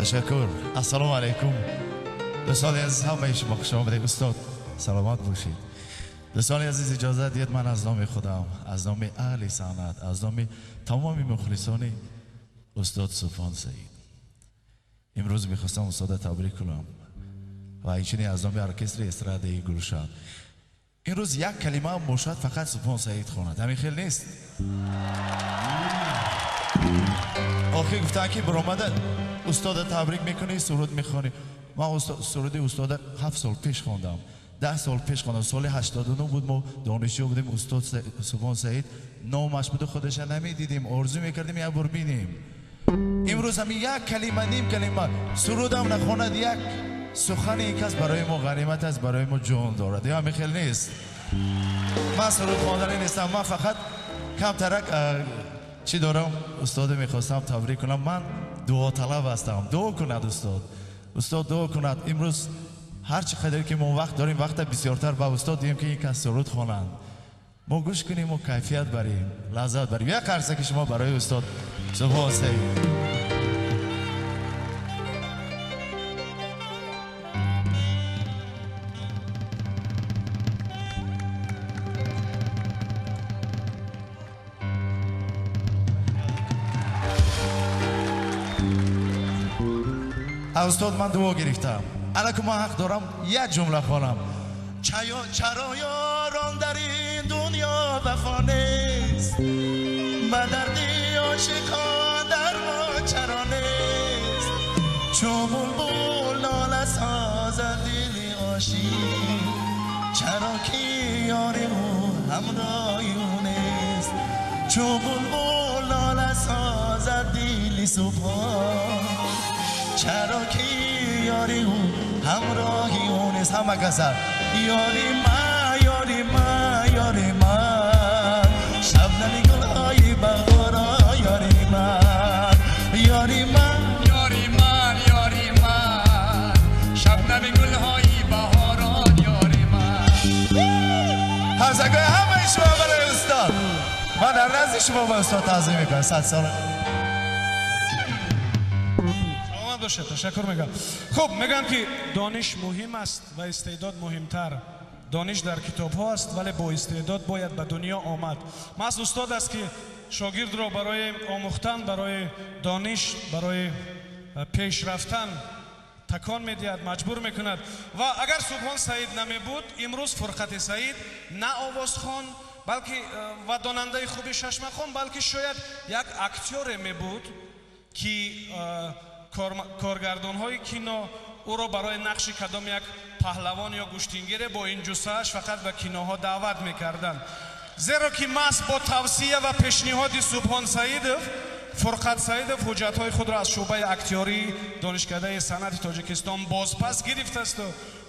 تشکر. السلام علیکم دوستان عزیز، همه شما خوش آمدید. استاد سلامت باشید. دوستان عزیز اجازه دید من از نام خودم، از نام اهل صنعت، از نام تمام مخلصان استاد سبحان سعید امروز میخواستم استاد تبریک کنم و اینچنین از نام ارکستر استراده گلشن. این روز یک کلمه هم باشد فقط سبحان سعید خواند، همین خیل نیست. آخی گفتن که برآمده استاد تبریک میکنی، سرود میخوانی. من سرود استاد 7 سال پیش خواندم، 10 سال پیش خواندم. سال 89 بود، ما دانشجو بودیم. استاد سبحان سعید نامش بود، خودش نمیدیدیم، آرزو میکردیم یک بار ببینیم. امروز هم یک کلمه نیم کلمه سرودم نخواند، یک سخن این کس برای ما غنیمت است، برای ما جان دارد. یا همین خیل نیست. من سرود خواندنی نیستم، من فقط کم ترک چی دارم استاد میخواستم تبریک کنم. من دعا طلب هستم. دعا کند استاد دعا کند. امروز هر چقدر که ما وقت داریم، وقت بسیارتر به استاد دیم که یک از سرود خوانند، ما گوش کنیم و کیفیت بریم، لذت بریم. یک قرصه که شما برای استاد سبحان سعید. استاد من دعا گرفتم، الان که من حق دارم یک جمله خوانم. چرا یاران در این دنیا وفا نیست، به دردی عاشقان در ما چرا نیست. چون بلبل ناله سازد دل عاشق، چرا که یار او همراهی او نیست. چون بلبل ناله سازد دل سبحان، چرا که یاری اون همراهی اون نیست. همه کسر یاری من، یاری من، یاری من، شبنمی گلهای بهارا یاری من، یاری من، یاری من، یاری من، شبنمی گلهای بهارا یاری من. همسگاه همه شما برای استاد. من در نزد شما با استاد تعظیم میکنم. 100 سال باشه. تشکر میگم. خب میگن که دانش مهم است و استعداد مهمتر. دانش در کتاب ها است ولی با استعداد باید به دنیا آمد. ماست استاد است که شاگرد را برای آموختن، برای دانش، برای پیش رفتن تکان میدهد، مجبور میکند. و اگر سبحان سعید نمی بود، امروز فرقت سعید نه آوازخوان بلکه و داننده خوب ششمخان، بلکه شاید یک اکتور می بود که کارگردان های کینو او را برای نقش کدام یک پهلوان یا گوشتینگیر با این جسه‌اش فقط به کینوها دعوت میکردند. زیرا که ماست با توصیه و پیشنهاد سبحان سعید، فرقت سعید حجت های خود را از شعبه اکتیاری دانشکده صنعت تاجیکستان بازپس گرفته است و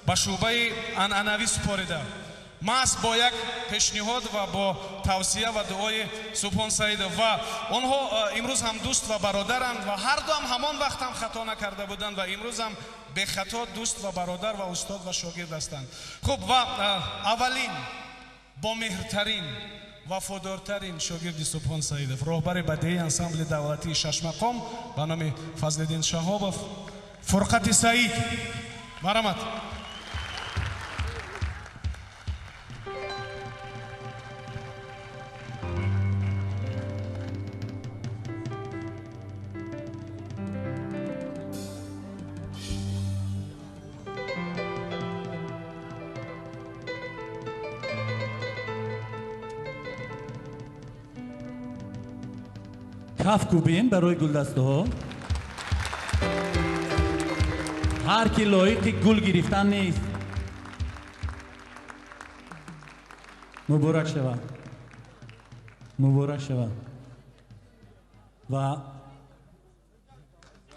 به شعبه عنعنوی سپاریده. ماست با یک پیشنهاد و با توصیه و دعای سبحان سعید و آنها امروز هم دوست و برادرند و هر دو هم همان وقت هم خطا نکرده بودند و امروز هم به خطا دوست و برادر و استاد و شاگرد هستند. خب و اولین با مهرترین وفادارترین شاگرد سبحان سعید، راهبر بدیهی انسامبل دولتی شش مقام به نام فضل‌الدین شهاب، فرقت سعید. مرحمت. کف کوبین برای گلدسته ها. هر کی لایق گل گرفتن نیست. مبارک شود، مبارک شود. و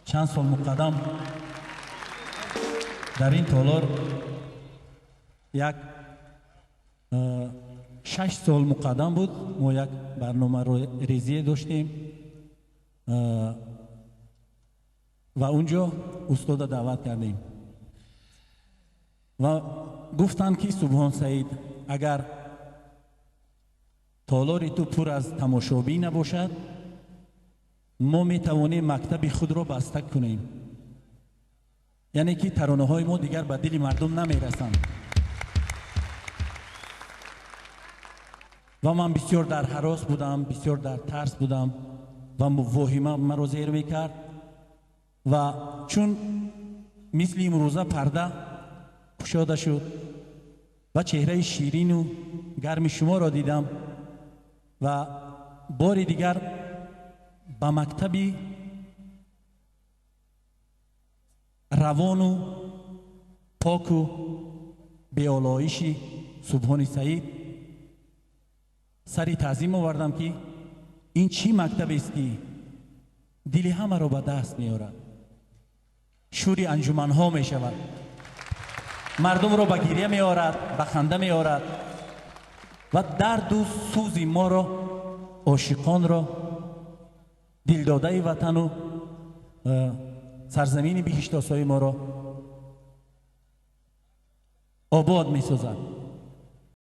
چند سال مقدم در این تالار یک 6 سال مقدم بود ما یک برنامه ریزی داشتیم و اونجا استاد دعوت کردیم و گفتن که سبحان سعید اگر تالار تو پر از تماشابی نباشد ما می توانیم مکتب خود را بسته کنیم یعنی که ترانه های ما دیگر به دل مردم نمیرسند و من بسیار در هراس بودم، بسیار در ترس بودم و واهمه مرا زیر میکرد و چون مثل امروزه پرده گشاده شد و چهره شیرین و گرم شما را دیدم و بار دیگر به مکتبی روان و پاک و بیالایشی سبحان سعید سری تعظیم آوردم که این چی مکتب است که دل همه را به دست می آورد، شوری انجمن ها می شود، مردم را به گریه می آورد، به خنده می آورد و درد و سوز ما را، عاشقان را، دلداده وطن و سرزمین بهشت آسای ما را آباد می سازد.